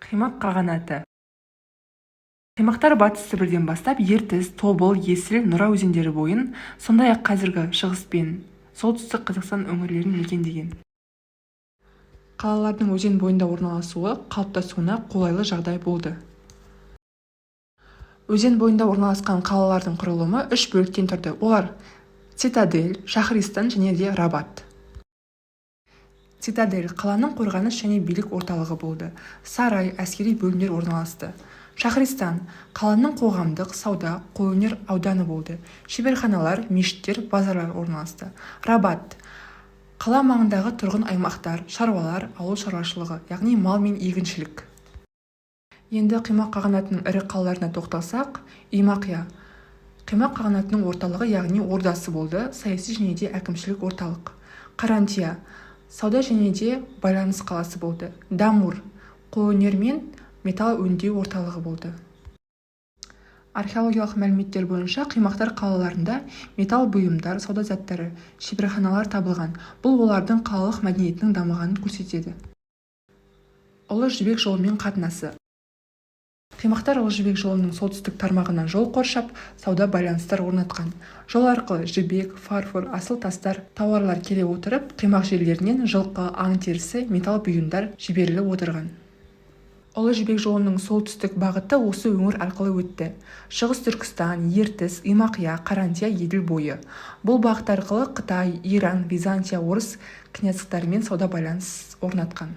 Қимақ қағанаты. Қимақтар Батыс Сібірден бастап Ертіс, Тобыл, Есіл, Нұра өзендері бойын, сондай-ақ қазіргі шығыс пен солтүстік Қазақстан өңірлерін мекендеген. Қалалардың өзен бойында орналасуы қалыптасуына қолайлы жағдай болды. Өзен бойында орналасқан қалалардың құрылымы 3 бөліктен тұрды. Олар Цитадель, Шахристан және де Рабат. Цитадель қаланың қорғаныс және билік орталығы болды. Сарай, әскери бөлімдер орналасты. Шахристан қаланың қоғамдық, сауда, қолөнер ауданы болды. Шеберханалар, мешіттер, базарлар орналасты. Рабат қала маңындағы тұрғын аймақтар, шаруалар, ауыл шаруашылығы, яғни мал мен егіншілік. Енді Қимақ қағанатының ірі қалаларына тоқталсақ, Имақия Қимақ қағанатының орталығы, яғни ордасы болды, саяси және де әкімшілік орталық. Қарантия сауда және де байланыс қаласы болды. Дамур қолөнер мен металл өңдеу орталығы болды. Археологиялық мәліметтер бойынша Қимақтар қалаларында металл бұйымдар, сауда заттары, шеберханалар табылған. Бұл олардың қалалық мәдениетінің дамығанын көрсетеді. Ұлы жібек жолымен қатынасы. Қимақтар Ұлы жібек жолының солтүстік тармағынан жол қоршап, сауда байланыстар орнатқан. Жол арқылы жібек, фарфор, асыл тастар, тауарлар келе отырып, Қимақ жерлерінен жылқы, аң терісі, металл бұйымдар жіберіліп отырған. Ұлы жібек жолының солтүстік бағыты осы өңір арқылы өтті. Шығыс Түркістан, Ертіс, Имақия, Қарантия, Еділ бойы. Бұл бағыт арқылы Қытай, Иран, Византия, орыс князьдіктарымен сауда байланыс орнатқан.